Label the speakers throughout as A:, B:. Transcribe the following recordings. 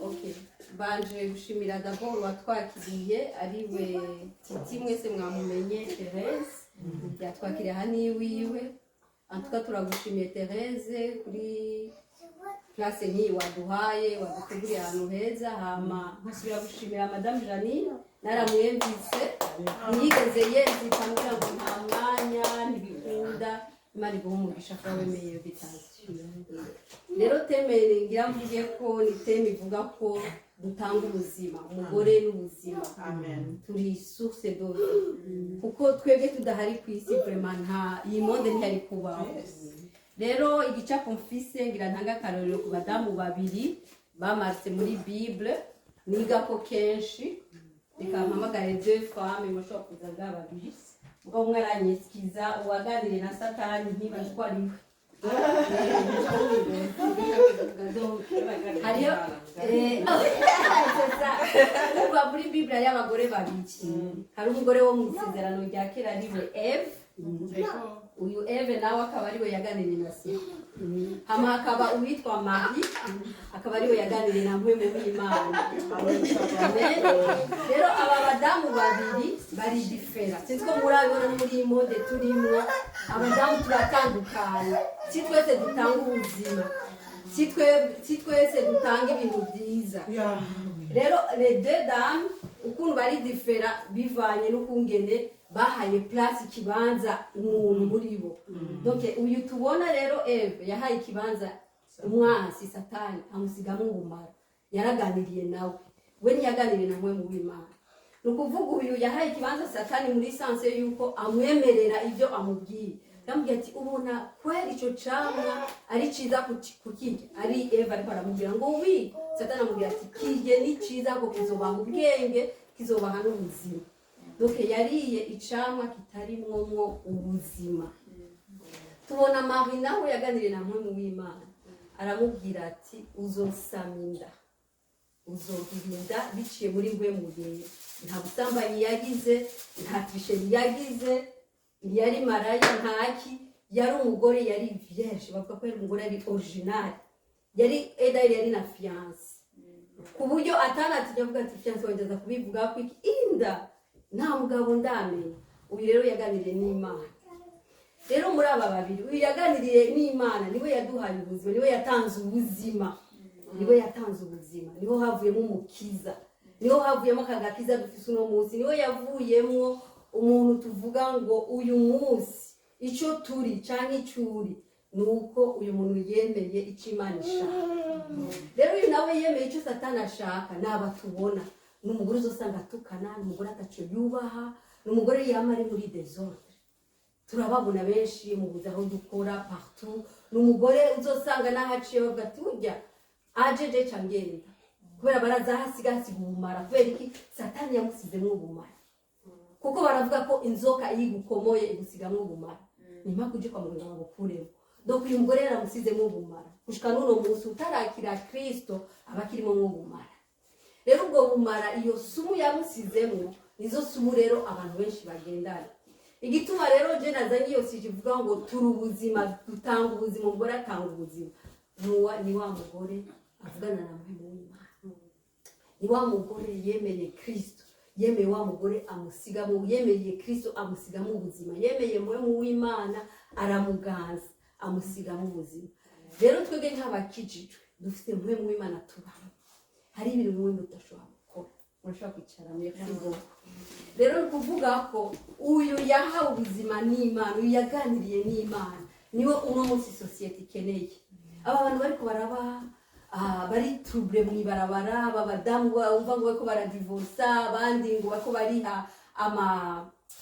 A: Okay. Banje gushimira d'abord watwakiriye ariwe Titi mwese mwamumenye Therese yatwakiriye hani wiwe antuka turagushimiye Therese kuri classe nk'iyi waduhaye waduteguriye ahantu heza hama nkasubira gushimira Madame Janine naramwemvise ntiyigeze yenzita mbwira ngo nta mwanya ntibikunda Imana iguhe umugisha ko wemeye invitation. Rero teme ngira mvuge ko ni teme ivuga ko dutanga ubuzima umugore n'ubuzima.
B: Amen.
A: Turi source de kuko twebwe tudahari ku isi vraiment nta iyi monde ntiyari kubaho. Rero igicapo mfise ngira ntanga akarorero ku badamu babiri bamarse muri Bible niga ko kenshi ikampamagara deux femmes mushobora kuzaga babiri ubwo umwe aranyisikiza uwaganire na Satani ntibaje ko ari hariyo uba muri Bible y'abagore babiri hari umugore wo mu isezerano rya kera ariwe Eve uyu Eve nawe akaba ariwe yaganiriye na se hama hakaba uwitwa Marie akaba ariwe yaganiriye na mpwemu w'Imana. Rero aba badamu babiri bari different sinzi ko murabibona muri iyi mode turimo abadamu turatandukanye si twese dutanga ubuzima si twese dutanga ibintu byiza. Rero les deux dames ukuntu bari different bivanye n'ukungene bahaye place ikibanza umuntu muri bo. Donc uyu tubona rero Eve yahaye ikibanza umwansi Satani amusigamo ubumara yaraganiriye nawe we ntiyaganiriye na mwe mu Imana. Nukuvuga uyu yahaye ikibanza Satani muri sense yuko amwemerera ibyo amubwiye yambwiye ati ubona kweri ico camwa ari ciza kukirya ari Eve ariko aramubwira ngo wi Satani amubwira ati kirye ni ciza ko kizobanga ubwenge kizobaha n'ubuzima. Donc yariye icamwa kitarimwo ubuzima. Tubona Marie nawe yaganiriye na mwe mu Imana aramubwira ati uzosaminda uzogirinda biciye muri mwe mu gihe nta busambanyi yagize nta trisheri yagize yari maraya ntaki yari umugore yari vierge bavuga ko yari umugore ari original yari edari yari na fiance ku buryo atanatinya avuga ati fiance wongeza kubivuga ko inda nta mugabo ndamenye. Uyu rero yaganiriye n'Imana. Rero muri aba babiri uyu yaganiriye n'Imana niwe yaduhaye ubuzima niwe yatanze ubuzima niho havuyemo umukiza niho havuyemo akagakiza dufise uno munsi niho yavuyemo umuntu tuvuga ngo uyu munsi icyo turi canke icuri nuko uyu muntu yemeye icyo Imana ishaka. Rero uyu nawe yemeye icyo Satani ashaka naba tubona n'umugore uzosanga atukana n'umugore ataco yubaha n'umugore yama ari muri desordre turababona benshi mu buzi aho dukora partout n'umugore uzosanga nahaciye bavuga ati urya ajeje cangenda kubera baraza hasiga ubumara kubera iki Satani yamusizemo ubumara kuko baravuga ko inzoka igukomoye igusigamo ubumara nima kuje kwa muganga bagukuremo. Donc uyu mugore yaramusizemo ubumara gushika n'uno munsi utarakira Kristo abakirimo ubumara. Rero ubwo bumara iyo sumu yamusizemo nizo sumu rero abantu benshi bagendana. Igituma rero je nazanye iyo sijivuga ngo turi ubuzima dutanga ubuzima umugore atanga ubuzima ni wa mugore avugana na mwe mu Imana ni wa mugore yemeye Kristo yemeye wa mugore amusigamo yemeye Kristo amusigamo ubuzima yemeye mwe mu Imana aramuganza amusigamo ubuzima. Rero twebwe nk'abakijijwe dufite mwe mu Imana tubaho hari ibintu mwe mudashobora gukora murashobora kwicara muri kigo. Rero kuvuga ko uyu yahawe ubuzima n'Imana uyu yaganiriye n'Imana niwe uno munsi societe ikeneye. Aba bantu bariko baraba bari trouble mu ibarabara abadamu bumva ngo bariko baradivorce abandi ngo bariko bariha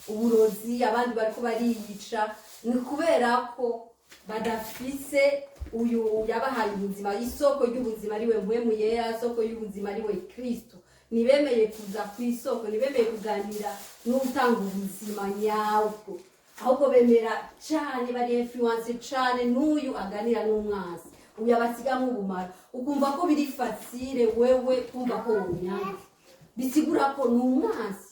A: uburozi abandi bariko bariyica ni kubera ko badafise uyu yabahaye ubuzima isoko y'ubuzima ariwe mpwemu yera isoko y'ubuzima ariwe Kristo nibemeye kuza ku isoko nibemeye kuganira n'utanga ubuzima nyabwo ahubwo bemera cyane bari influence cyane n'uyu aganira n'umwasi uyu abasigamo ubumara ukumva ko biri facile wewe kumva ko unyanga bisigura ko n'umwasi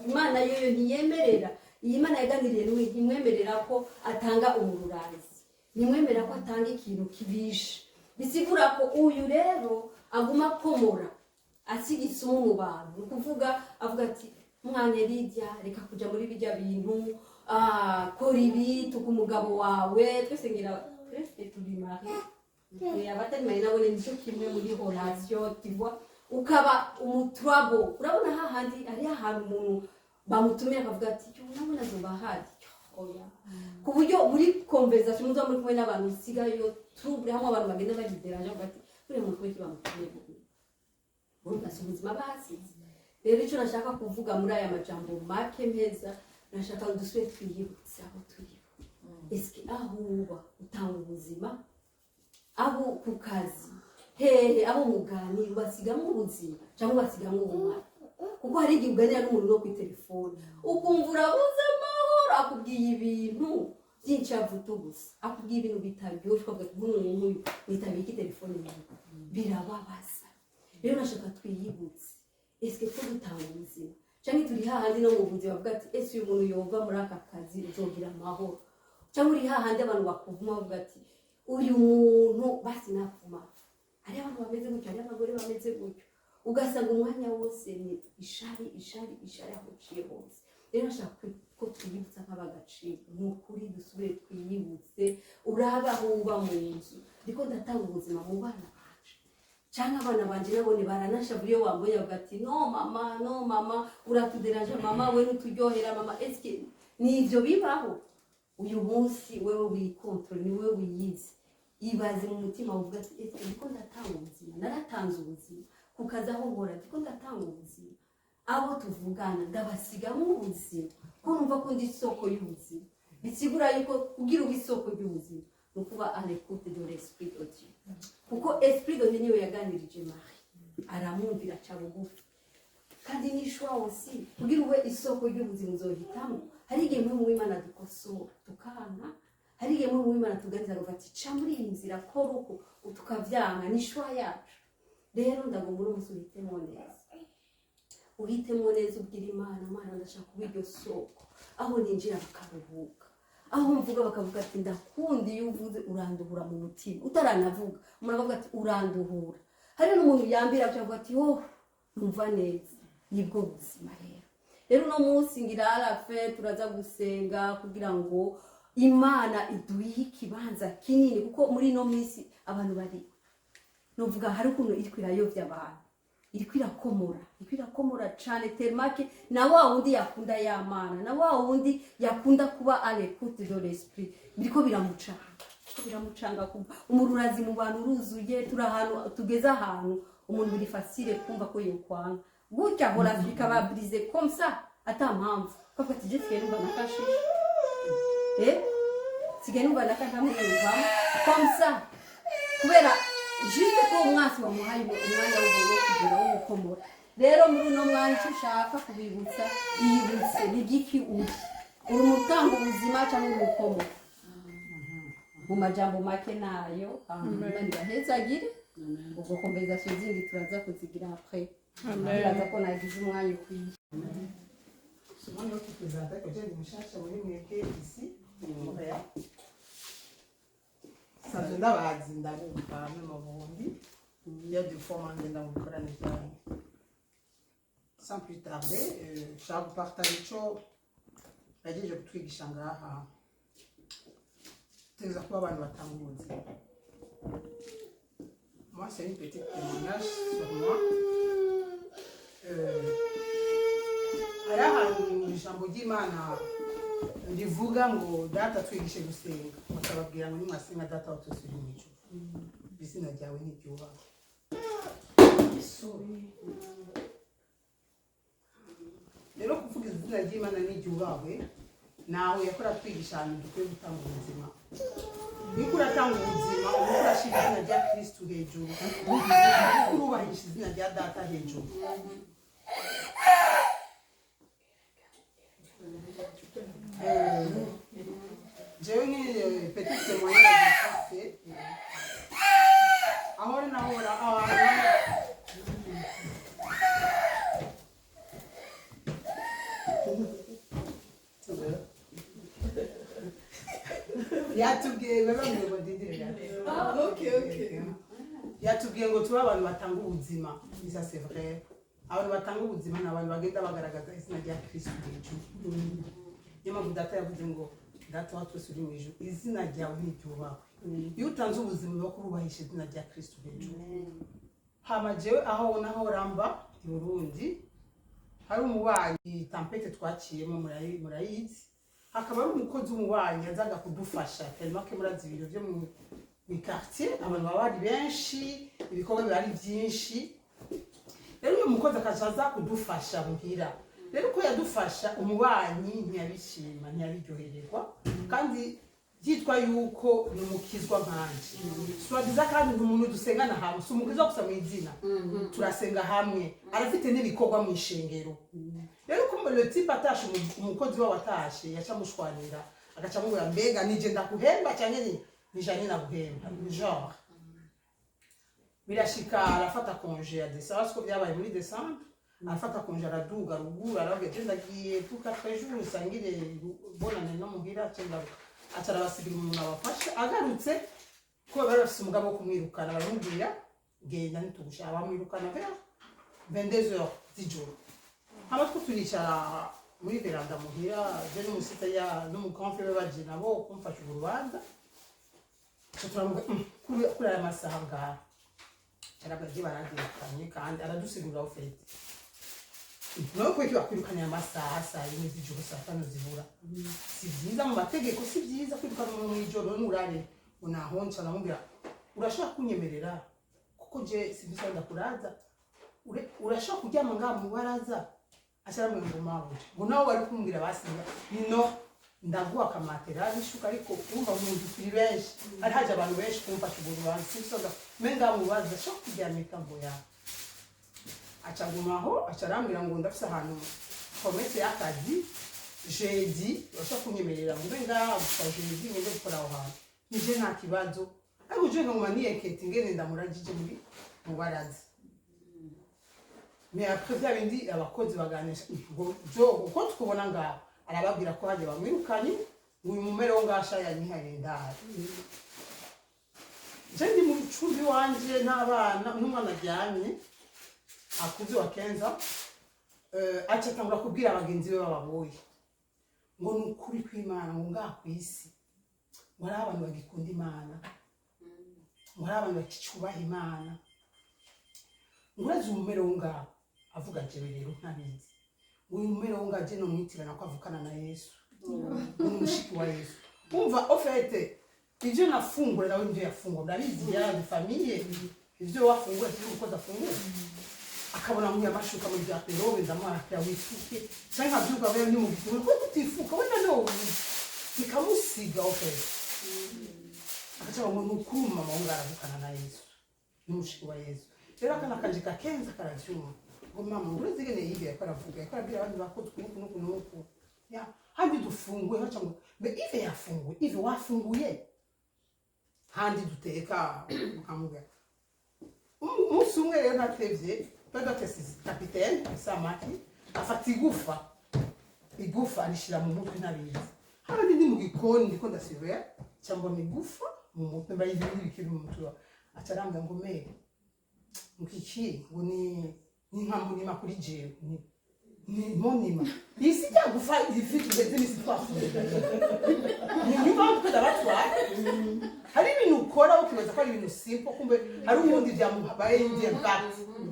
A: Imana yoyo ntiyemerera iyi Imana yaganiriye n'uyu ntimwemerera ko atanga umururazi nimwemerera ko atanga ikintu kibishe bisigura ko uyu rero aguma akomora asiga isomo mu bantu ni ukuvuga avuga ati mwana Lydia reka kuja muri bijya bintu kora ibi tuka umugabo wawe twese ngira presque tubimari abatari mari nabo nicyo kimwe muri relation tivwa ukaba umutrabo urabona hahandi ari ahantu umuntu bamutumira akavuga ati urabona zoba hari oya ku buryo muri conversation muzo muri kumwe n'abantu sigayo trouble hamwe abantu bagenda bagideraje bati uri mu kwiki bamutumye urumva ubuzima basize rero icyo nashaka kuvuga muri aya majambo make meza nashaka dusubire twiyibutse aho turi eske aho uba utanga ubuzima abo ku kazi hehe abo muganira basigamo ubuzima cyangwa basigamo ubumara kuko hari igihe uganira n'umuntu no kuri telefone ukumva urabuze amahoro akubwiye ibintu byinshi avuto gusa akubwiye ibintu bitaryoshye ukavuga ati nk'umuntu nitabika telefone yawe birababaza rero nashaka twiyibutse eske ko dutanga ubuzima cyangwa turi hahandi no mu buzima bavuga ati ese uyu muntu yova muri aka kazi uzogira amahoro cyangwa uri hahandi abantu bakuvuma bavuga ati uyu muntu basi nafuma hari abantu bameze gutyo hari abagore bameze gutyo ugasanga umwanya wose ni ishari aho uciye hose rero nashaka ko twiyibutsa nk'abagaciro ni ukuri dusubire twiyibutse uraba aho uba mu nzu ndiko ndatanga ubuzima mu bana banje cyangwa abana banje nabone baranashavura iyo wamboye bavuga ati no mama uratuderaje mama we nuturyohera mama eske nivyo bibaho uyu munsi wewe wikontrol ni wewe wiyizi ibaze mu mutima uvuga ati eske ndiko ndatanga ubuzima naratanze ubuzima kukaza aho nkora ndiko ndatanga ubuzima abo tuvugana ndabasigamo ubuzima ko numva ko ndi isoko y'ubuzima bisigura yuko kugira ubisoko y'ubuzima nukuba à l'écoute de l'esprit de Dieu kuko esprit de Dieu niwe yaganirije Marie aramwumvira ca bugufi kandi nishwa aussi kugira ube isoko y'ubuzima uzohitamo hari igihe mu Imana dukosora tukana hari igihe mu Imana tuganiriza ngo ati ca muri iyi nzira kora uko tukavyanga nishwa yacu rero ndagomba umusubitemo neza uhitemo neza ubwira Imana ndashaka kuba iryo soko aho ninjira bakaruhuka aho mvuga bakavuga ati ndakundi iyo uvuze uranduhura mu mutima utaranavuga umuntu avuga ati uranduhura hari n'umuntu yambira akavuga ati numva neza nibwo buzima rero no munsi ngira arafe turaza gusenga kugira ngo Imana iduhe ikibanza kinini kuko muri no minsi abantu bari novuga hari ukuntu iri kwirayovya abantu iri kwirakomora cyane termake na wa wundi yakunda y'Imana na wa wundi yakunda kuba à l'écoute de l'esprit biriko biramucanga kumva umuntu urazi mu bantu uruzuye turahantu tugeze ahantu umuntu biri facile kumva ko yokwanga gutya hora bikaba brise comme ça atampamvu kuko ati je numva nakashisha sigene numva nakantamwumva comme ça kubera juste ko umwasi wamuhaye umwanya w'ubwo kugira wo gukomora rero muri uno mwanya icyo ushaka kubibutsa iyibutse nigiki uri umutanga ubuzima cyangwa umukomora mu majambo make nayo Imana ibahezagire ubwo conversation zindi turaza kuzigira après turaza ko nagize umwanya ukwiye
B: souvent nous qui présentons que j'ai une cherche muri mweke ici Montréal ça je ndabazi ndabumva mu Burundi ya de forme ngenda gukora neza sans plus tarder je vous partage ico yagiye kutwigisha ngaha teza kuba abantu batanguze moi c'est une petite témoignage sur moi hari ahantu mu ijambo ry'Imana rivuga ngo data twigishe gusenga bakababwira ngo nimwasenga data watusubira mu ijuru izina ryawe ntiryubahwe rero kuvuga izina ry'Imana ntiryubahwe nawe yakora twigisha ahantu dukwiye gutanga ubuzima niko uratanga ubuzima uba urashyira izina rya Kristo hejuru urubahisha izina rya data hejuru jewe ni petite témoignage passé ahora nahora yatubwiye baba ngo ndindire
A: okay
B: yatubwiye ngo tube abantu batanga ubuzima bisa c'est vrai abantu batanga ubuzima ni abantu bagenda bagaragaza izina rya Kristo hejuru niyo mpamvu data yavuze ngo data wa twese uri mu ijuru izina ryawe ntiryubahwe iyo utanze ubuzima uba kurubahisha izina rya Kristo hejuru hama jewe aho naho ramba i Burundi hari umubanyi tampete twaciyemo murayizi hakaba ari umukozi w'umubanyi yazaga kudufasha tellement que murazi ibiro byo mu quartier abantu baba ari benshi ibikorwa biba ari byinshi rero uyu mukozi akazaza kudufasha muhira rero uko yadufasha umubanyi ntiyabishima ntiyabiryohererwa kandi yitwa yuko ni umukizwa nkanje turagiza kandi umuntu dusengana hamwe si umukizwa gusa mu izina turasenga hamwe arafite n'ibikorwa mu ishengero rero ko le type atashe umukozi wawe atashe yaca mushwanira agaca mubura mbega nije ndakuhemba cyane ni janye naguhemba genre birashika arafata congé ya décembre ko byabaye muri décembre arafata congé araduga rugura arabye ndagiye pour 4 jours sangire bonane no muhira cyenda atara basigira umuntu abafasha agarutse ko bari bafite umugabo wo kumwirukana baramubwira genda nitugusha abamwirukana vers 22h z'ijoro hama turicara muri veranda muhira je n'umusita ya n'umukonfe baje nabo kumfasha urubanza turamuga kuri aya masaha ngaha cyarabaje baragirukanye kandi aradusigura ofete no kwiki kwirukana amasaha saa yine z'ijoro saa 5 zibura si byiza mu mategeko si byiza kwirukana mu ijoro n'urare unahonca namubwira urashaka kunyemerera kuko je sibisa ndakuraza urashaka kuryama ngaha mu baraza asharamwe ngo mawe ngo nawe bari kumbwira basiga no ndaguha akamatera bishuka ariko umva umuntu turi benshi ari haje abantu benshi kumfasha uburubanza sisoga menga mu baza shaka kuryamika ngo ya acagumaho acarambira ngo ndafise ahantu kometse y'akazi jeudi bashaka kunyemerera ngo menga gusaba jeudi ngende gukora aho hantu nije nta kibazo ariko je ngo maniye kete ngene ndamuragije muri mu baraza mais après bya bindi abakozi baganisha ngo jo uko tukubona ngaho arababwira ko haje bamwirukanye uyu mumere wo ngasha yanyihaye ndara je ndi mu cumbi wanje n'abana n'umwana ajyanye akuze wa Kenza acha tangura kubwira abagenzi be bababoye ngo nukuri kw'Imana ngo ngaha kwisi ngo ari abantu bagikunda Imana ngo ari abantu bakicubaha Imana ngo urazi umumere wo ngaho avuga jewe rero ntabizi uyu mumere wo ngaje no mwitirana ko avukana na Yesu umushiki wa Yesu umva ofete ivyo nafungura nawe nje yafungura ndabizi ya famille ivyo wafungura cyo uko dafungura akabona mu yamashuka mu bya perobe ndamara wifuke cyangwa abyuka bero ni mu gifu ko kutifuka wenda no ikamusiga ofete akaca ngo nukuru mama ungara avukana na Yesu umushiki wa Yesu rero akana kanje kakenza karavyuma ngo mama urezigene yibe yakaravuga yakarabira abandi bakozwe nuko ya handi dufunguye haca ngo be ive yafunguye ive wafunguye handi duteka amuga umunsi umwe rero natevye bagatesi capitaine samaki afata igufa alishira mu mutwe nabizi handi ndi mu gikoni ndiko ndasivera cyangwa migufa mu mutwe bayizi bikiri mu mutwe acaranga ngo me mukiki ngo ni nkambu ni makuri jewe ni monima isi cyagufa ifite ndetse n'isitwafunga ni nyuma ukunda batwara hari ibintu ukora ukibaza ko ari ibintu simple kumbe hari ubundi byamuhabaye indiye back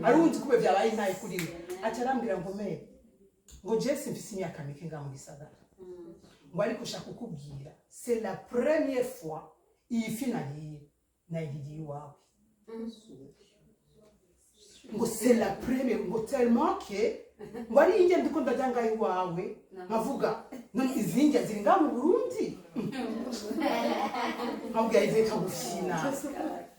B: hari ubundi kube byabaye ntaye kuri we acarambira ngo me ngo Jesse mfise imyaka mike nga mu gisagara ngo ariko ushaka kukubwira c'est la première fois iyi finale nayigiye iwawe ngo c'est la première ngo tellement que ngo ari inge ndiko ndajanga iwawe nkavuga none izinge ziri nga mu Burundi nkabwira ize kagufina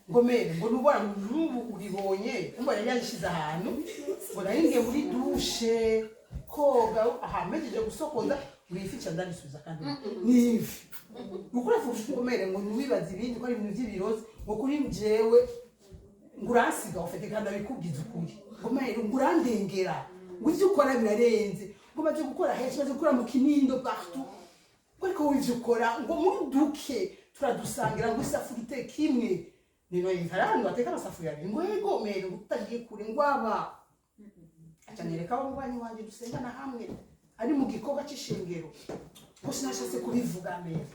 B: ngo mere ngo nubona n'ubu uribonye ngo yari yashize ahantu ngo naringiye muri douche koga aha mejeje gusokoza wifica ndarisubiza kandi nifi ukora fushi ngo mere ngo nubibaza ibindi ko ari ibintu by'ibirozi ngo kuri mjewe ngurasiga ofete kandi abikubwiza ukuri ngo mere ngurandengera ngo ivyo ukora birarenze ngo baje gukora henshi baje gukora mu kinindo partout ngo ariko ivyo ukora ngo muduke turadusangira ngo isafurite kimwe nino yikara hano bateka amasafuriya abiri ngo yego mere ngo utagiye kure ngo aba acanyereka abanywanyi wanje dusengana hamwe ari mu gikorwa cy'ishengero ko sinashatse kubivuga mere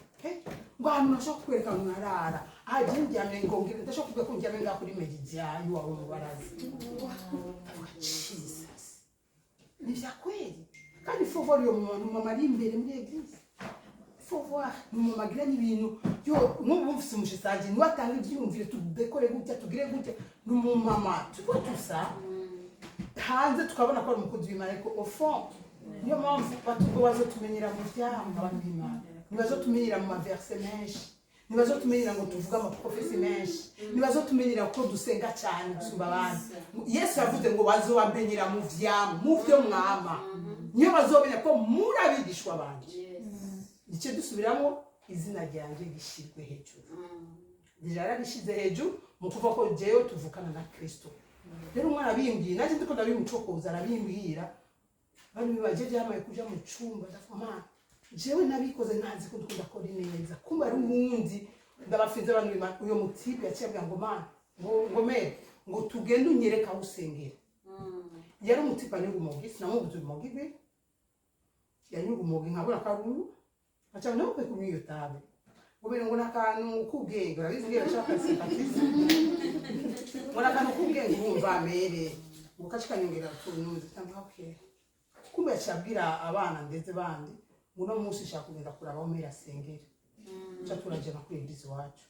B: ngo hano nashaka kwereka ngo narara aje njyamye ngo ngire ndashaka kuvuga ko njyamye nga kuri mediziayo wawe mu barazi Jesus ni vya kweli kandi faut voir umuntu mama ari imbere muri eglise faut voir mu magira n'ibintu yo n'ubumvise umushisaje ni watanga ibyumvire tudekore gutya tugire gutya n'umu mama tuko tusa hanze tukabona ko ari umukozi w'Imana ariko au fond niyo mpamvu batubazo tumenyera mu byamba abantu b'Imana nibazo tumenyera mu maverse menshi nibazo tumenyera ngo tuvuga amaprofesi menshi nibazo tumenyera ko dusenga cyane gusumba abandi Yesu yavuze ngo bazobamenyera mu vyamo mu byo mwama niyo bazomenya ko murabigishwa abandi ice dusubiramo izina ryanje gishirwe hejuru dijara rishize hejuru mu kuva ko jewe tuvukana na Kristo rero umwana bimbwiye naje ndiko ndabimucokoza arabimbwira bari bibajeje hamaye kuja mu cumba ndafuma jewe nabikoze ntazi ko ndikunda kora neza kumba ari umundi ndabafize abantu uyo mutipe yaciye ngo mana ngo mere ngo tugende unyereka usengera yari umutipe ni gumogi sinamubuze gumogi be yari gumogi nkabona karuru acha no pe kumiyo tabe ngobere ngo nakanu kubwenge urabizingira cyaka sympathize ngona kanu kubwenge umva mere ngo kachikanyongera tunuze tamba okay kumbe yacabwira abana ndetse bandi muno munsi shaka kugenda kuraba aho mera sengera cyo turajana kuri eglise wacu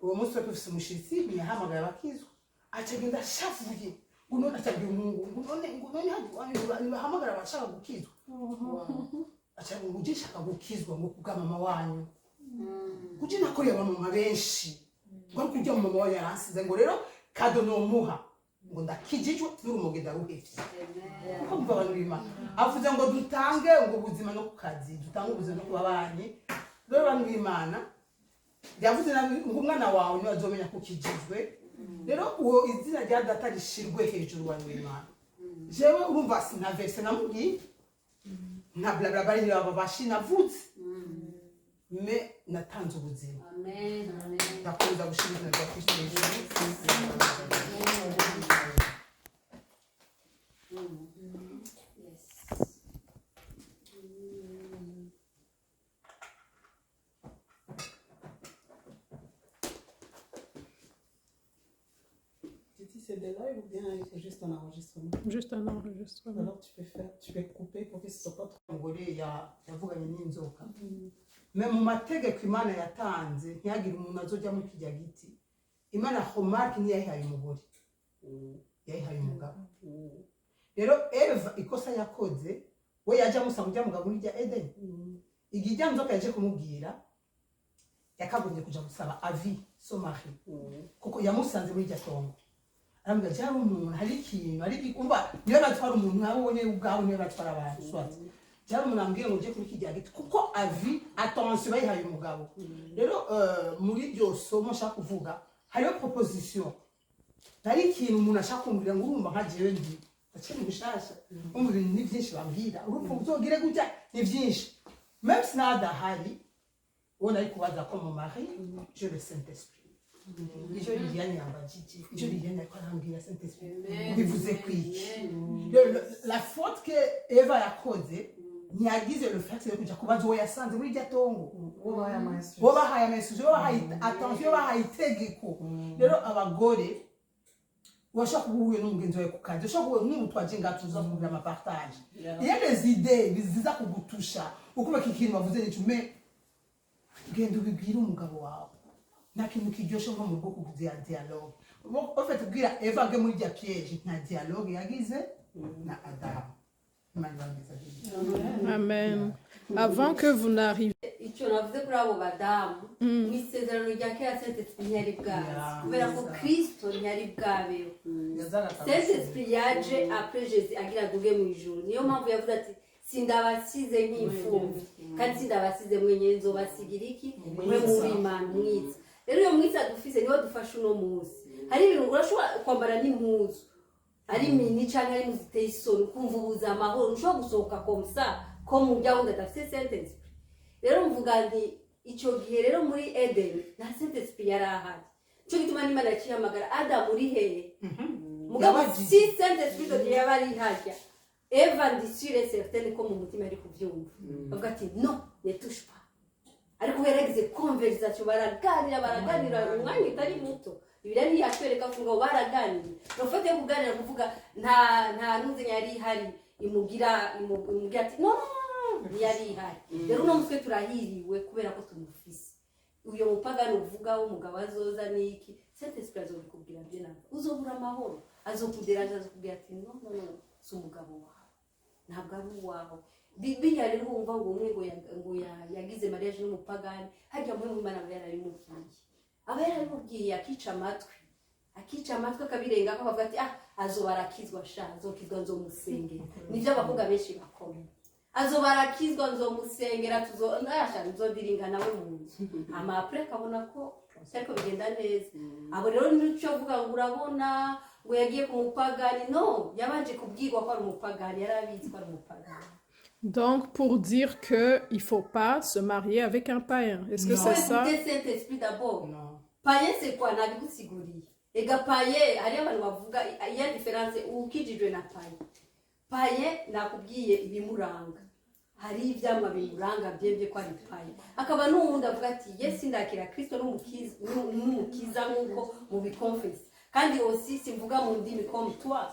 B: uwo munsi tufise umushitsi yahamagaye abakizwa acagenda shavuye uno atabye umungu none bahamagara abashaka gukizwa acha ngujisha gukizwa ngo kuga mama wanyu kuje nakoreye abamama benshi ngo kujya mu mama wanyu yaransize ngo rero kado no muha ngo ndakijijwe n'urumoge ndaruhefye kuko mva abantu b'Imana avuze ngo dutange ngo ubuzima no kukazi dutange ubuzima no kubabanyi rero abantu b'Imana yavuze ngo umwana wawe ni bazomenya ko kijijwe rero uwo izina rya data rishirwe hejuru abantu b'Imana jewe urumva sinaverse namubwiye na blabla bari aba bashina vutse me natanze ubuzima
A: amen amen
B: ndakuza gushimira kwa Kristo
C: C'est de live ou bien c'est juste un enregistrement?
D: Juste un enregistrement.
C: Alors tu peux couper pour que ce soit pas trop.
B: ngore yavuganye n'inzoka me mu mategeko Imana yatanze ntiyagire umuntu azojya muri kijya giti Imana homark ni yayihaye umugore yayihaye umugabo rero Eva ikosa yakoze we yaje amusanga ujya mugabo muri rya Eden igijya nzoka yaje kumubwira yakagombye kuja gusaba avi so mari kuko yamusanze muri rya tongo arambwa cyari umuntu hari ikintu ari gikumba niyo batwara umuntu nabonye ubwawe niyo batwara abantu swati cyari umuntu ambwiye ngo uje kuri kijya giti kuko avi attention bayihaye umugabo rero muri byo somo nshaka kuvuga hariyo proposition hari ikintu umuntu ashaka kumbwira ngo urumva nkagiye ndi akiri gushasha umubiri ni byinshi bambwira urumva uzogire gutya ni byinshi même si nada hari on a kubaza ko mu mari je le Saint-Esprit icyo Liliane yambajije icyo Liliane yarambwira Saint-Esprit bivuze kwiki la faute que Eva yakoze ntiyagize le fait de kuja kubaza uwo yasanze muri rya tongo bo bahaye amesuje bo bahaye attention bahaye itegeko rero abagore washaka kuhuye n'umugenzi wawe kukaje ushaka kuhuye n'umutwaje ngatuza kugira ama partage iyo les idées biziza kugutusha ukubaka ikintu bavuze n'icume genda ubibwira umugabo wawe nta kintu kiryoshe nko mu bwoko bwa dialogue en fait ubwira Eva ge muri rya piège nta dialogue yagize na Adam.
D: Amen. Avant que vous n'arriviez.
A: icyo navuze kuri abo badamu mu isezerano rya kera Saint-Esprit ntiyari bwabe kubera ko Kristo ntiyari bwabeho Saint-Esprit yaje après Jésus agira duge mu ijuru niyo mpamvu yavuze ati sindabasize nk'imfumbi kandi sindabasize mwenye nzobasigira iki mwe muri Imana mwitsa rero iyo mwitsa dufise niho dufasha uno munsi hari ibintu urashobora kwambara n'impuzu ari mini cyangwa ari muziteye isoni ukumva ubuza amahoro ushobora gusohoka komsa ko mu byawo ndadafise Saint-Esprit rero mvuga nti icyo gihe rero muri Eden na Saint-Esprit yari ahari cyo gituma n'Imana yacihamagara Adamu uri hehe mugabo si Saint Esprit de Dieu yabari hajya Eva ndi sûre et certaine ko mu mutima ari kubyumva bavuga ati non ne touche pas ariko yaragize conversation baraganira umwanya itari muto ibira ni yatwereka ngo baraganira nofate yo kuganira kuvuga nta nuze yari hari imugira ati no yari hari rero no mutwe turahiriwe kubera ko tumufise uyo mupagano uvuga umugabo azoza niki Saint Esprit azobikubwira bye namba uzobura amahoro azokuderaje azokubwira ati no si umugabo wawe ntabwo ari uwawe bibiliya rero wumva ngo umwe ngo yagize mariage n'umupagani hajya muri Imana aba yaramubwiye akica amatwi akabirenga ko bavuga ati azobarakizwa sha azokizwa nzomusengera nivyo abakobwa benshi bakoma azobarakizwa nzomusengera nzodiringa nawe mu nzu après akabona ko ariko bigenda neza abo rero nico avuga ngo urabona ngo yagiye ku mupagani no yabanje kubwirwa ko ari umupagani yarabizi ko ari umupagani.
D: Donc, pour dire qu'il ne faut pas se marier avec un païen. Est-ce que c'est ça?
A: Saint-Esprit d'abord. Païen, c'est quoi? Et païen, il y a une différence. Où qui dit na païen? Païen, nakubwiye ibimuranga. Hari ivyama bimuranga byebye ko ari païen. Akaba n'umuntu avuga ati Yesu ndakira Kristo n'umukiza nkuko mu bikonfesi. Kandi aussi simvuga mu ndimi comme toi.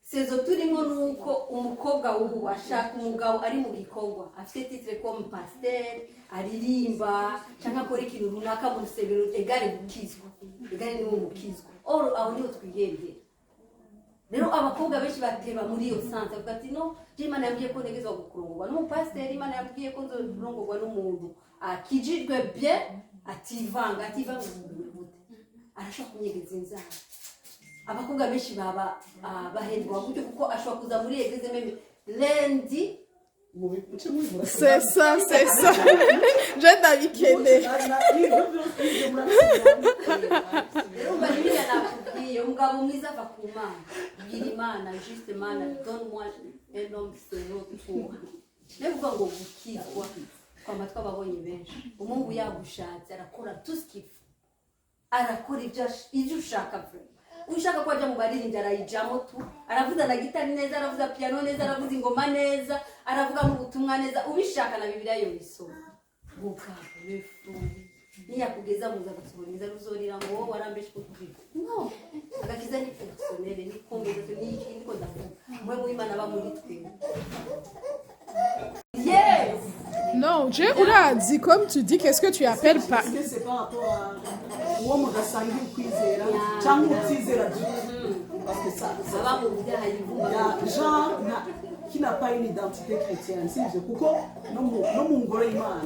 A: Sezo turimo nuko umukobwa w'ubu ashaka umugabo ari mu gikorwa afite titre comme pasteur aririmba cyangwa akora ikintu runaka mu rusengero egare gukizwa egare ni umukizwa oro aho niho twihebye rero abakobwa benshi bateba muri iyo sanze avuga ati no Imana yabwiye ko ntegezwa gukurongorwa n'umupasteur Imana yabwiye ko nzorongorwa n'umuntu akijijwe bien ativanga gute arashaka kunyegeza inzara abakobwa benshi baba bahendwa gutyo kuko ashobora kuza muri eglise même lundi
D: c'est ça je t'avais
A: rero bariya nakubwiye umugabo mwiza ava ku Mana bwira Imana juste Mana donne-moi un homme selon toi nevuga ngo gukizwa kwa matwa ababonye benshi umungu yagushatse arakora tout ce qu'il faut arakora ibyo ushaka vraiment ushaka ko ajya mu baririmbyi arayijamo tu aravuza na gitari neza aravuza piano neza aravuza ingoma neza aravuga mu butumwa neza ubishaka na Bibiliya yo isoma bukarefu niyakugeza muza gusohora ruzorira ngo warambeshe kuvuga no agakiza ni personnel ni conversation ni ikindi ko ndavuga mwe mu Imana ba muri twe. Yes.
D: Non, Dieu a dit, comme tu dis, qu'est-ce que tu appelles pas?
C: Est-ce que c'est par rapport à uwo mugasangi ukwizera cyangwa utizera parce que ça il y a genre qui n'a pas une identité chrétienne sivyo kuko no mu ngoro y'Imana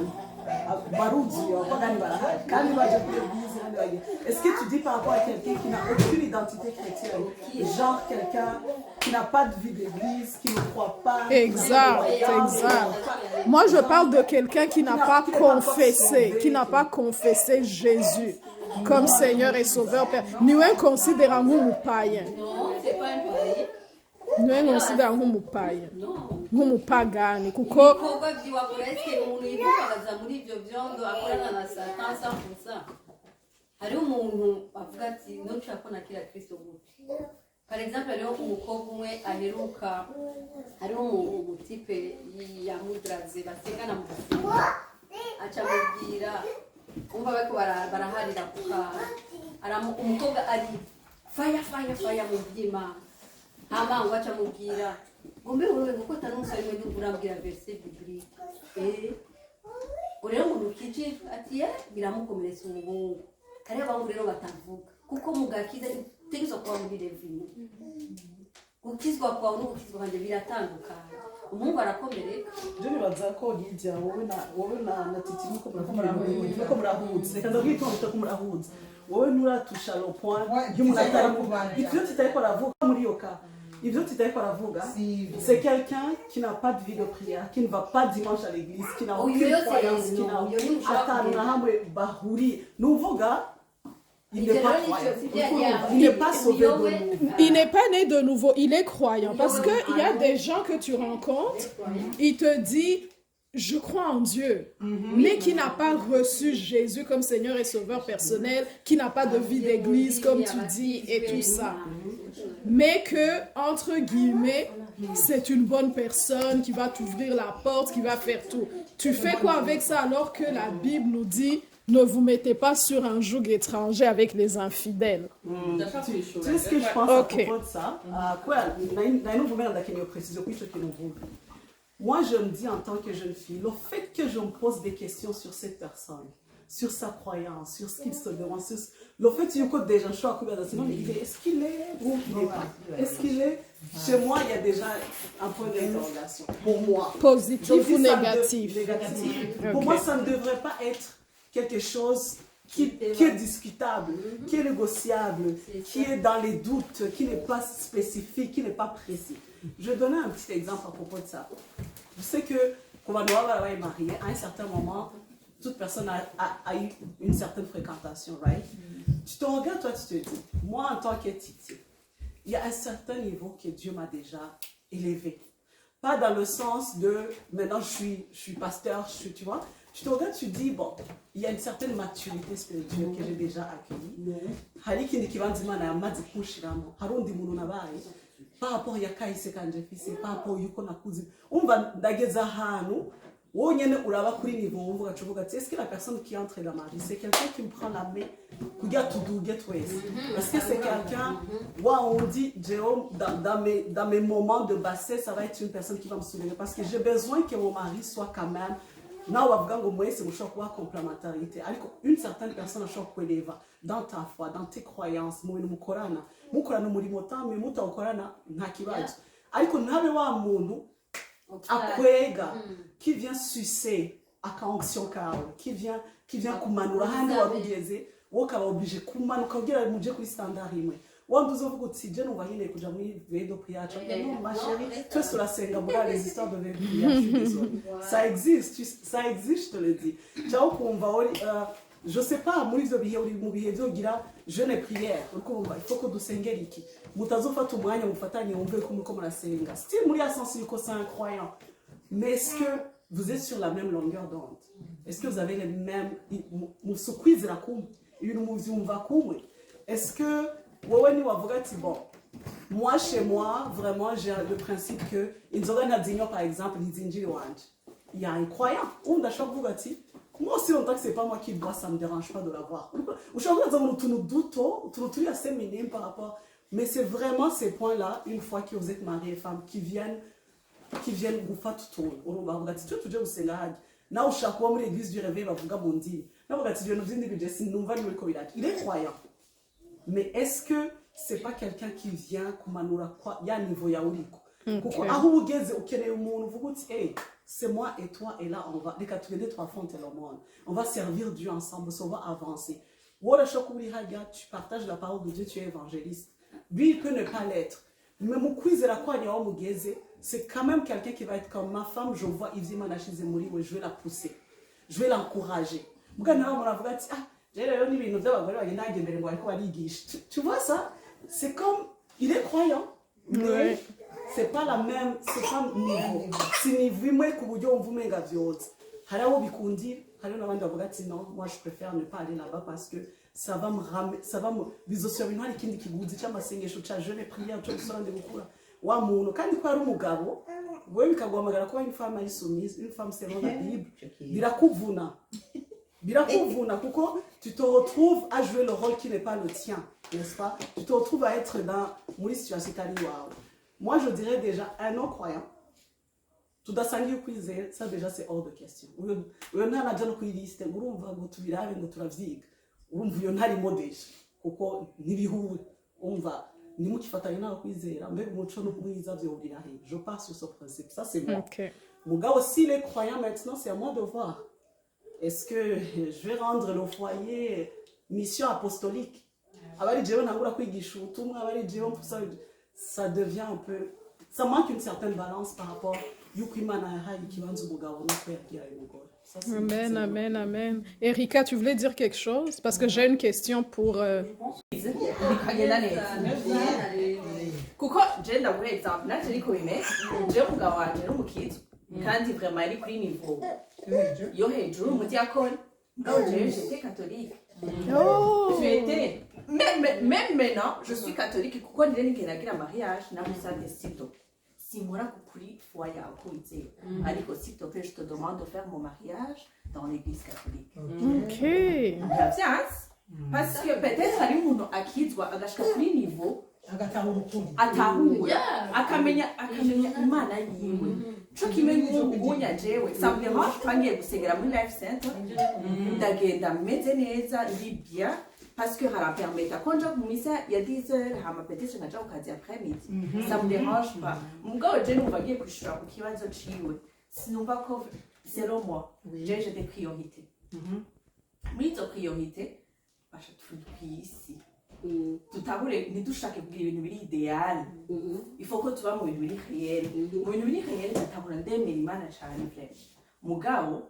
C: baruzi abagani barahari kandi baje kuri église kandi baje. Est-ce que tu dis par rapport à quelqu'un qui n'a aucune identité chrétienne, genre quelqu'un qui n'a pas de vie d'église, qui ne croit pas?
D: Exact. Moi, je parle de quelqu'un qui n'a pas confessé Jésus comme Seigneur et Sauveur. Nous considérons un païen.
A: Non, c'est pas un païen.
D: Nous considérons un païen. Nk'umupagani kuko
A: ibikorwa by'iwakora ese umuntu yivugagaza muri ibyo byondo akorana na Satan 100%. Hari umuntu avuga ati no nshaka ko nakira Kristo gute. Par exemple rero umukobwa umwe aheruka hari umutipe ya mudraze basengana mu gusenga aca mubwira umva bako baraharira kuka umukobwa ari fire mu by'Imana hama ngo aca mubwira ngombe wowe ngo tanumusari mwe urambwira verset biblique urero umuntu kije ati biramukomeretsa umuhungu kare abantu rero batavuga kuko mugakiza tegizo kwa muri revine gukizwa kwa n'ubukizwa banje biratandukana umuhungu arakomereka
C: je nibaza ko Lydia wowe na Titi muko murahutse kandi ubwitonda ko murahutse wowe nuratusha le point y'umuntu ataravuga ivyo tutayiko ravuga muri yo ka ivyo tutayiko ravuga c'est quelqu'un qui n'a pas de vie de prière, qui ne va pas dimanche à l'église, qui n'a aucune croyance, qui n'a atanu na hamwe bahuri nuvuga il n'est pas croyant. Il n'est pas sauvé de nouveau.
D: Il n'est pas né de nouveau, il est croyant. Parce qu'il y a des gens que tu rencontres, ils te disent, je crois en Dieu, mais qui n'a pas reçu Jésus comme Seigneur et Sauveur personnel, qui n'a pas de vie d'église, comme tu dis, et tout ça. Mais que, entre guillemets, c'est une bonne personne qui va t'ouvrir la porte, qui va faire tout. Tu fais quoi avec ça alors que la Bible nous dit ne vous mettez pas sur un joug étranger avec les infidèles?
C: Tu sais ce que je pense à
D: Ok.
C: propos de ça? Moi, je me dis en tant que jeune fille, le fait que je me pose des questions sur cette personne, sur sa croyance, sur ce qu'il se demande, sur le fait que des gens soient couverts dans ce monde, est-ce qu'il est ou il n'est pas? Est-ce qu'il est? Chez moi, il y a déjà un point d'interrogation. Pour moi.
D: Positif
C: Donc,
D: ou
C: ça me
D: négatif?
C: négatif. Pour
D: Ok.
C: moi, ça ne devrait pas être quelque chose qui est discutable, qui est négociable, qui est dans les doutes, qui n'est pas spécifique, qui n'est pas précis. Je vais donner un petit exemple à propos de ça. Je sais que quand on est marié, à un certain moment, toute personne a eu une certaine fréquentation, right? Tu te regardes, toi, tu te dis, moi, en tant que Titi, il y a un certain niveau que Dieu m'a déjà élevé. Pas dans le sens de, maintenant, je suis pasteur, tu vois. Tu te regardes, tu te dis, bon, il y a une certaine maturité spirituelle que j'ai déjà accueillie. Hari kindi kibanzima na yamaze kunshiramo. Hari undi muntu nabaye. Par rapport ya kahise kanje fise, par rapport yuko nakuze. Umva ndageza ahantu, wowe nyene uraba kuri niveau wumva ugacuvuga ati, est-ce que la personne qui entre dans ma vie, c'est quelqu'un qui me prend la main kugira tuduge twese? Est-ce que c'est quelqu'un, on dit, Jérôme, dans mes moments de bassesse, ça va être une personne qui va me soulever. Parce que j'ai besoin que mon mari soit quand même nawe wavuga ngo mwese mushobora kuba complémentarité ariko une certaine personne ashobora kweleva dans ta foi, dans tes croyances, mu bintu mukorana umurimo tamwe mutawukorana nta kibazo ariko ntabe wa muntu akwega qui vient sucer akanction kawe qui vient kumanura handi warugeze wowe ukaba oblige kumanuka kugira muje kuri standard imwe wanda uzovuga uti je numva nyine kuja muri vedo priacha non ma chérie twese turasenga muri les histoires de vedo priacha ça existe je te le dis cyangwa ukumva je sais pas muri ivyo bihe uri mu bihe vyogira jeune prière ukumva il faut que dusengere iki mutazofata umwanya mufatanye wumve ko muriko murasenga still muri ascension ko c'est incroyant mais est-ce que vous êtes sur la même longueur d'onde? Est-ce que vous avez les mêmes musukwizira kumwe ibintu muvyumva kumwe? Est-ce que bon, moi chez moi vraiment j'ai le principe que inzoga ntazinywa par exemple ntizinjira iwanje. Il y a un croyant ndashobora kuvuga ati moi aussi longtemps que c'est pas moi qui le bois, ça me dérange pas de l'avoir. Ushobora kuza mu tuntu duto tuntu turi assez minime par rapport, mais c'est vraiment ces points là une fois que vous êtes marié et femme qui viennent gufata utuntu urumva bavuga ati tujye gusenga hajya nawe ushaka kuba muri église du réveil bavuga mu ndimi navuga ati ibintu by'indi bije sinumva niwe ko birati. Il est croyant. Mais est-ce que c'est pas quelqu'un qui vient kumanura kwa ya niveau ya uriko? Kuko aho ugeze ukeneye umuntu uvuga uti hey, c'est moi et toi et là on va les quatre les trois fonds le monde. On va servir Dieu ensemble, on va avancer. Wala shokuri haga, tu partages la parole de Dieu, tu es évangéliste. Lui il peut ne pas l'être. Mais mon quiz la kwa nyawo mugeze, c'est quand même quelqu'un qui va être comme ma femme, je vois Ivzima Nashize Muri, je vais la pousser. Je vais l'encourager. Mugana on avuga ati tu vois ça? C'est comme, il est croyant, mais c'est pas la même, c'est pas niveau. Si niveau moi kuburyo on vous menga vyose. Harawo bikundi, hariho nabandi bavuga ati non, moi je préfère ne pas aller là-bas parce que ça va me ramener, ça va me bizosubira ibintu hari ikindi kiguzi cy'amasengesho ca jeune prière cyo gusonde gukura. Wa muntu kandi ko ari umugabo, wewe bikaguhamagara kuba une femme insoumise, une femme selon la Bible, birakuvuna. Pourquoi tu te retrouves à jouer le rôle qui n'est pas le tien, n'est-ce pas? Tu te retrouves à être dans une situation. Moi, je dirais déjà un non-croyant. Tout ça déjà c'est hors de question. Je pars sur ce principe. Ça, c'est moi. Mon gars aussi, les croyants, maintenant, c'est à moi de voir. Est-ce que je vais rendre le foyer mission apostolique? Ça devient un peu... Ça manque une certaine balance par rapport
D: Amen, amen, amen. Erika, tu voulais dire quelque chose? Parce que j'ai une question pour...
E: kuko je ndaguha example nanje ariko bime je umugabo wanje n'umukitso kandi vraiment yari kuri niveau yo hejuru umudiyakoni mugabo jewe j'étais catholique.
D: Oh.
E: Même maintenant je suis catholique kuko nire nigera nagira mariage na musade sito sinkora kuri foi yawe ko wizeye ariko s'il te plaît je te demande de faire mon mariage dans l'église catholique.
D: Ok.
E: Bravyanse parce que peut-être hari umuntu akizwa agashika kuri niveau atahuwe akamenya imana yiwe co kimwe nk'ubunya jewe ça me dérange twangiye gusengera muri life center ndagenda meze neza ndi bien parce que harapermeta ko nja mu misa ya 10h hama peut-être nkaja ku kazi après midi ça me dérange pas mugabo je numva ngiye kwishura ku kibazo ciwe sinumva ko selon moi j'ai des priorités muri izo priorités basha turi kwisi tutabure ntidushake kugira ibintu biri ideal il faut ko tuba mu bintu biri réel mu bintu biri réel tutabura ndemera imana cyane frère mugabo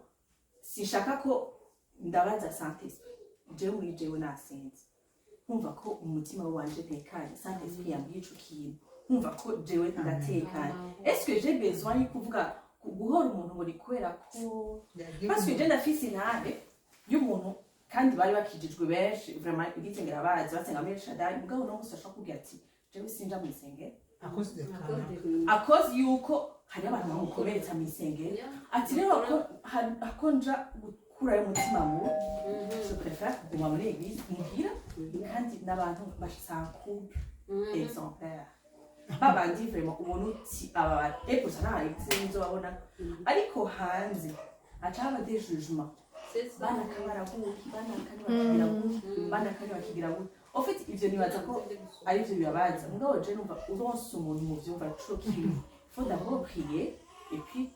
E: sinshaka ko ndabaza santé jewe muri jewe nasenze nkumva ko umutima wanje tekanye santé yambwiye ico kintu nkumva ko jewe ndatekanye est-ce que j'ai besoin yo kuvuga guhora umuntu ngo kubera ko parce que je ndafise intare y'umuntu kandi bari bakijijwe benshi vraiment igitsengera bazi basenga muri Shaddai mugabo no musasha kugira ati jewe sinja mu isengero akoze yuko hari abantu bamukomeretsa mu isengero ati rero akonja gukurayo umutima mu je préfère kuguma muri église muhira kandi n'abantu basanku exemplaire babandi vraiment umuntu ti aba eko sana hari nzo babona ariko hanze acaba des jugements bana kabara buki bana kagira buki en fait ivyo nibaza ko ari byo bibabaza mugabo je numva uronse umuntu mu vyumva co kiri faut d'abord prier et puis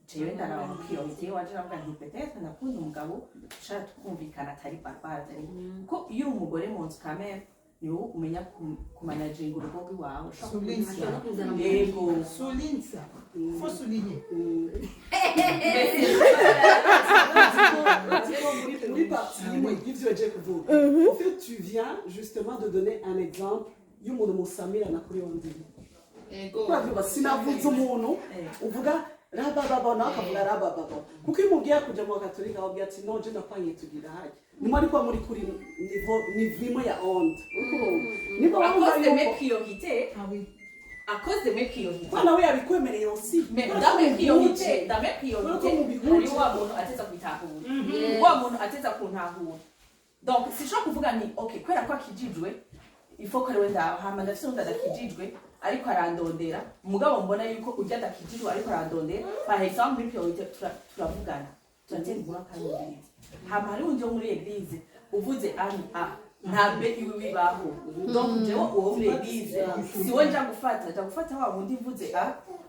E: jewe ndara priorité waje navuga nti peut-être nakunda umugabo ushaka tukumvikana atari barbare atari ko iyo umugore mu nzu quand même niwo umenya kumanaginga urugo rwawe yego
B: Souligne-ça. Faut souligner.
C: Oui, en fait, tu viens justement de donner un exemple. Y'umuntu musamira nakuri wandiri. Ego. Sinavuze umuntu uvuga rabababa nakavuga rabababa. Kuko imubwiye kuja mu Gatolika ababwiye ati no je ndakwanye tugira haje. Nimwe ariko muri kuri niveau ya onde.
E: Nibo bamva mes priorités.
B: Ah oui.
E: À cause de mes priorités.
C: Voilà, oui, avec quoi, mais aussi.
E: Mais dans mes priorités, hari wa muntu ateza kwitahura. Wa muntu ateza kuntahura. Donc, si je kuvuga ni okay, kwera kwa kijijwe, il faut que wenda hama ndafise ndadakijijwe, ariko arandondera. Mugabo mbona yuko ujya dakijijwe ariko arandondera. Par exemple, mes priorités turavugana. Turatera inkuru akanyumviriza. Hama hari undi wo muri église uvuze ani ntabwo ibi bibaho donc jewe uwo muri église siwe nja gufata wa wundi mvuze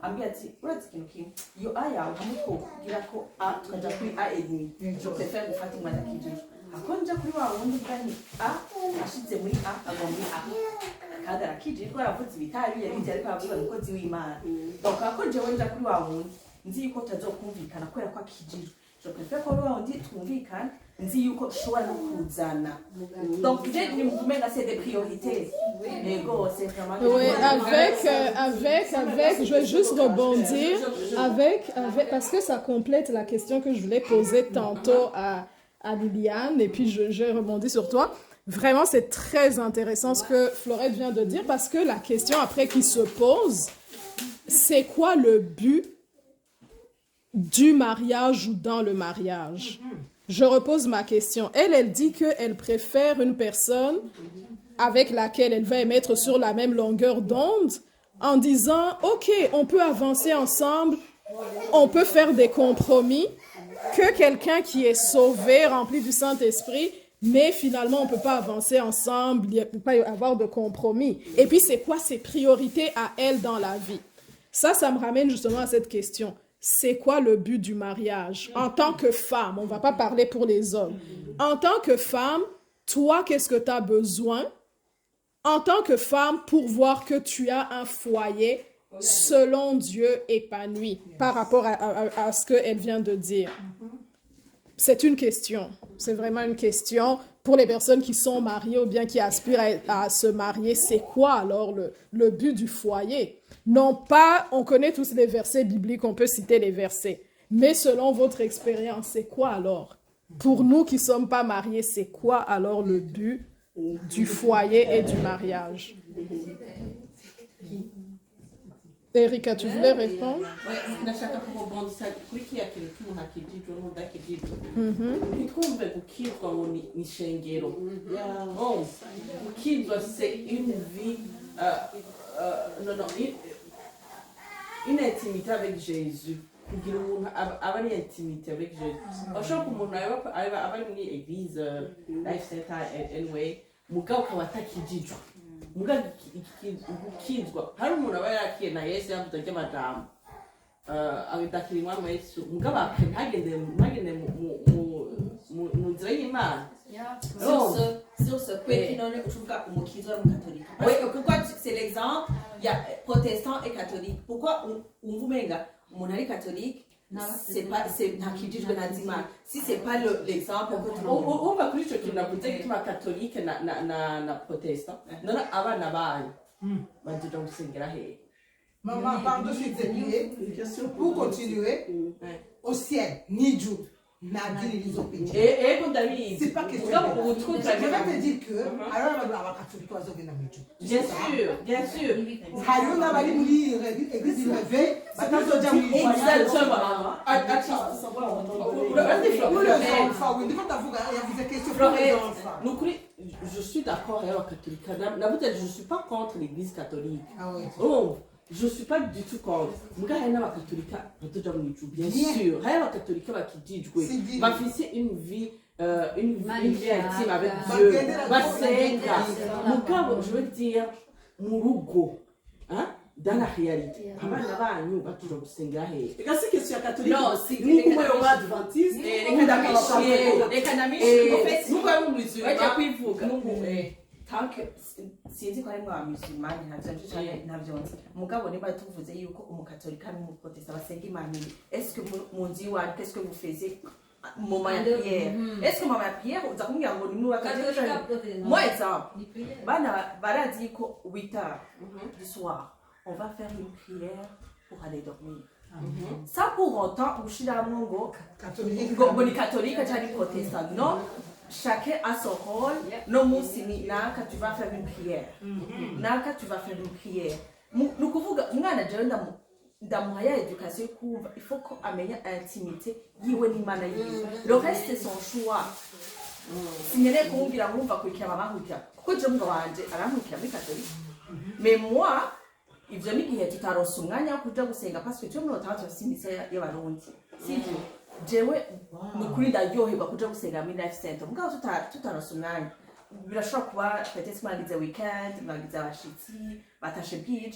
E: ambia ati urazi ikintu kimwe iyo yawe hamutwo kugira ko tukaja kuri et demi je préfère gufata umwana kijije akonja kuri wa wundi bwani ashize muri agomba kandi arakijije ko aravuze ibitari yabize ariko avuga umukozi w'Imana donc akonje wenda kuri wa wundi nzi yuko tazokumvikana kwera kwa kijije je préfère ko wa wundi twumvikana nzi yuko ushobora no kuzana donc ni mumena c'est des priorités ego c'est vraiment
D: oui avec je vais juste rebondir avec parce que ça complète la question que je voulais poser tantôt à Liliane et puis je rebondis sur toi. Vraiment c'est très intéressant ce que Florette vient de dire parce que la question après qui se pose c'est quoi le but du mariage ou dans le mariage? Je repose ma question. Elle dit qu'elle préfère une personne avec laquelle elle va être sur la même longueur d'onde en disant « Ok, on peut avancer ensemble, on peut faire des compromis, que quelqu'un qui est sauvé, rempli du Saint-Esprit, mais finalement on ne peut pas avancer ensemble, il ne peut pas y avoir de compromis. » Et puis c'est quoi ses priorités à elle dans la vie? Ça me ramène justement à cette question. C'est quoi le but du mariage? En tant que femme, on ne va pas parler pour les hommes. En tant que femme, toi, qu'est-ce que tu as besoin? En tant que femme, pour voir que tu as un foyer selon Dieu épanoui par rapport à ce qu'elle vient de dire. C'est une question. C'est vraiment une question. pour les personnes qui sont mariées ou bien qui aspirent à se marier, c'est quoi alors le but du foyer? Non pas, on connaît tous les versets bibliques, on peut citer les versets, mais selon votre expérience, c'est quoi alors? Pour nous qui ne sommes pas mariés, c'est quoi alors le but du foyer et du mariage? Erika, tu voulais répondre?
E: Nashaka kubondisa kuri kiriya kintu cy'umuntu akijijwe n'undi akijijwe ntitwumve gukizwa ngo ni ishengero. Gukizwa c'est une vie une intimité avec Jésus. Kugira umuntu aba ari intimité avec Jésus. Ashobora ko umuntu aba ari muri église life center anyway mugabo ukaba atakijijwe. Mugabo gukizwa hari umuntu aba yarakiye na Yesu yavuze ry'amajambo agakira umwami wa Yesu mugabo ntagende mu nzira y'Imana.
F: Sur ce point, non, je trouve qu'on catholique. Parce que pourquoi c'est l'exemple, il y a protestants et catholiques. Pourquoi on vous met mon ami catholique, c'est pas si c'est pas l'exemple
E: on va plus que na kuteki kama catholique na protestant. Non abana bayo baduja gusengera he.
B: Maman, pardon, je suis désolée. Pour continuer, au ciel, ni Dieu.
E: C'est
B: pas question. Je vais te dire que alors on va catholique oiseau venir
E: bien sûr.
B: Alors on va lire église du réveil, c'est pas ça dire
E: je suis d'accord avec catholique. Je suis pas contre l'église catholique. Je suis pas du tout contre. Muga haina wakatolika batoja mwicu bien sûr. Haina wakatolika bakijijwe. Bafise une vie intime avec Dieu. Basenga. Mugabo je veux dire murugo. Hein? Dans la réalité. Abana banyu batuja gusenga he.
C: Ega si question ya catholique.
E: Non, si
C: nuko yo adventiste.
E: Les canamishi. En fait, nuko yo musulman. Wacha kwivuga.
F: tant que sinzi ko ari mu musulmani ntavyonzi mugabo niba tuvuze yuko umukatolika n'umuprotestant basenga imana est-ce que mu nzi wanyu qu'est-ce que vous faisiez moment de prière est-ce que moment de prière uza kumbwira ngo ni wakatolika moi exemple bana barazi ko 8h du soir on va faire une prière pour aller dormir. Ça pour autant ushiramwo ngo ni catholique cyangwa protestant non. Chacun a son rôle. Non, Moussini, Naka, tu vas faire une prière. Naka, tu vas faire une prière. Nous kuvuga mwana jewe ndamuhaya éducation kuva il faut ko amenya intimité yiwe n'Imana yiwe. Le reste c'est son choix. Sinyene kumbira ngumva kurikira babankukira kuko je mugabo wanje arankukira muri catholique. Mais moi ivyo ni gihe tutaronse umwanya wo kuja gusenga parce que cyo munota twasimisa y'abarundi. Sivyo jewe nukuri ndaryoherwa kuja gusenga muri life center mugabo tutaronse umwanya birashobora kuba peut-être mwagize weekend mwagize abashitsi batashe beach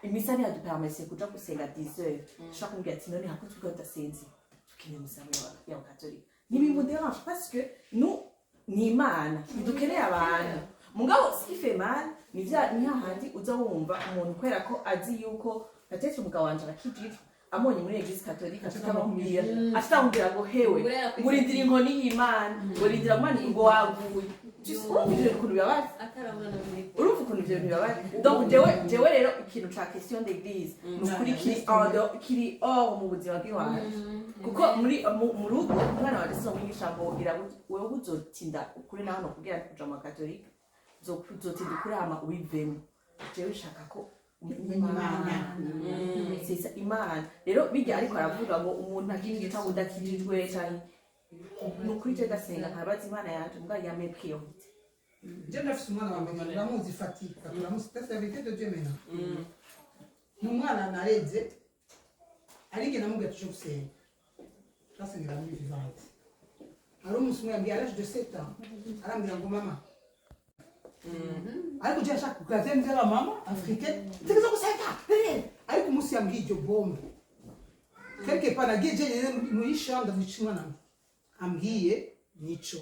F: imisari yadupermese kuja gusenga 10h shaka kumbwira ati none hako twiko tudasenze tukine musamo ya catholique ntibimudérange parce que nous ni imana idukeneye abantu mugabo ce qui fait mal ni hahandi uza wumva umuntu kwera ko azi yuko peut-être umugabo wanje arakijijwe amonye muri église catholique atamubwira ngo hewe ngurindira inkoni y'Imana ngurindira mwana ngo waguye urumva ukuntu ivyo bibabaye donc jewe rero ikintu ca question d'église nukuri kiri hors mu buzima bw'iwacu kuko mu rugo umwana wanje somwigisha ngo wewe uzotinda ukuri naho no kugira kuja mu catholique uzotinda ukuri hama ubivemo jewe shaka ko Imana Imana rero bijya ariko aravuga ngo umuntu akijijwe cyangwa udakijijwe cyane nukuri je gasenga nkabaza Imana yacu mbwa ya mes priorités.
B: Je nafise umwana wa mama ndamuzi fatika turamuzi test avec de Dieu maintenant. Umwana nareze arige namubwira cyo gusenga. Twasenga muri vivante. Alors umusumwe yambwiye à l'âge de 7 ans arambwira ngo mama ariko je ashaka kugatembera la mama africaine tegeza guseka ariko umunsi yambwiye iryo bombe quelque part nagiye muri chambre ndavicimwana ambwiye nico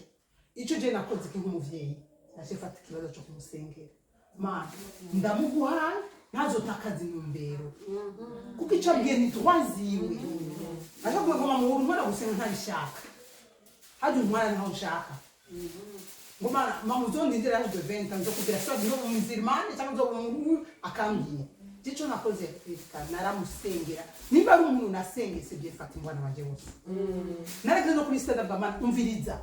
B: ico je nakoze nk'umuvyeyi nashefata ikibazo cyo kumusengera mana ndamuguha ntazotakaza intumbero kuko ico ambwiye ni droit ziwe ashaka ngo mama mu mwana gusenga ntabishaka haje umwana ntaho nshaka ngo mana mama uzondindira l'âge de 20 ans nzokubwira soit ndi umuzirimani cyangwa nzoba umuntu akambwiye gico nakoze Kristo naramusengera nimba ari umuntu nasengese bye fata ingwana banje bose nareke no kuri stade bwa mana umviriza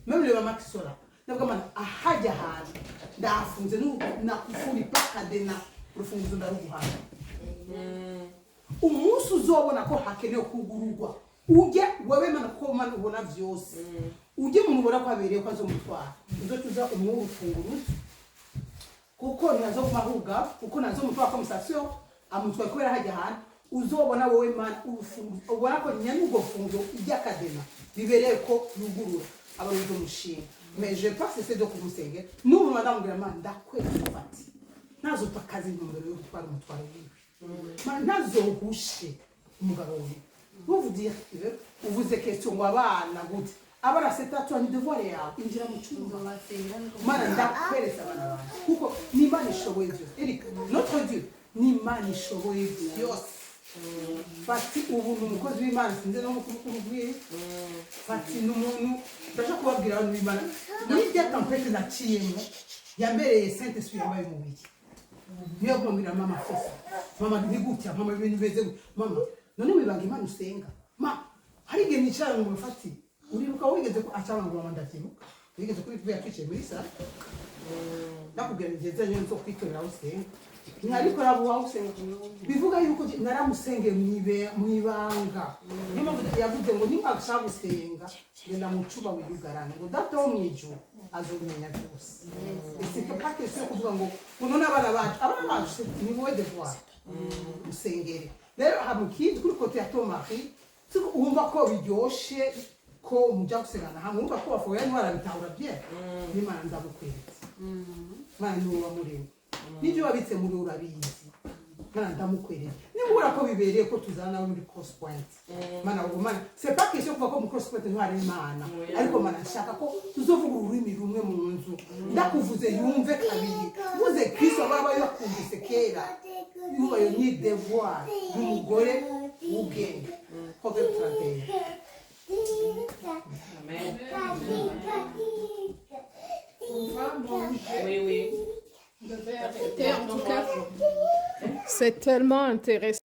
B: même le mama kisola nabwo mana ahajya hantu ndafunze nakufuri paka dena urufunguzo ndaruguhana umunsi uzobona ko hakenewe kugururwa ujye wewe mana ko mana ubona vyose ujye mu mubona ko abereye ko azomutwara uzotuza umwuru ufunguruzo kuko nazo kumahuga kuko nazo mutwara ko musasyo amutwaye kubera hajya hantu uzobona wowe mana urufunguzo ubona ko nyanugo funguzo ijya kadena bibereye ko yugurura abantu mushinga mais je pense c'est de kumusenge n'ubu mandamubwira mana ndakwezi fati nazo pakazi ntumbero yo gutwara umutwaro wiwe mana nazohushe umugabo we vous vous dire que vous vous question ngo abana gute abana c'est à toi ni devoir yawe injira mu cyumba mana ndakweresa abana banjye kuko ni Imana ishoboye byose Eric notre Dieu ni Imana ishoboye byose fati ubu ni umukozi w'Imana sinze no mukuru bwiye fati n'umuntu ndashaka kubabwira abantu b'Imana muri bya tempête naciyemo yambereye Saint Esprit yabaye mu biki niyo kumbwira mama fesa mama ndigutya mama ibintu beze mama none wibanga Imana usenga ma hari igihe nicara mu mufati uribuka wigeze ko acaba ngo mama ndatibuka wigeze kuri kuya twicaye muri sala nakubwira ngeze nyo nzo kwitorera usenga ariko rabo wawusenga bivuga yuko naramusenge mwibanga niyo yavuze ngo nimba gushaka gusenga ngenda mu cuba wiyugarana ngo data wo mwijuru azomenya byose ese pas question kuvuga ngo none abana bacu ni wowe devoir musengere rero hamukindi kuri kote ya Tomari wumva ko biryoshe ko mujya gusengana hamwe wumva ko bafoya ntwara bitahura bien n'Imana ndamukweretse Mana n'uwa muremyi n'ibyo wabitse muri urabizi Mana ndamukweretse nimubura ko bibereye ko tuzana muri cross point Mana ubu Mana c'est pas question kuva ko mu cross point ntwara Imana ariko Mana nshaka ko tuzovuga ururimi rumwe mu nzu ndakuvuze yumve kabiri vuze Kristo baba yakumvise kera yuba yo ni devoir y'umugore w'ubwenge Proverbe 31.
F: Amen.
D: Oui. En tout cas, c'est tellement intéressant.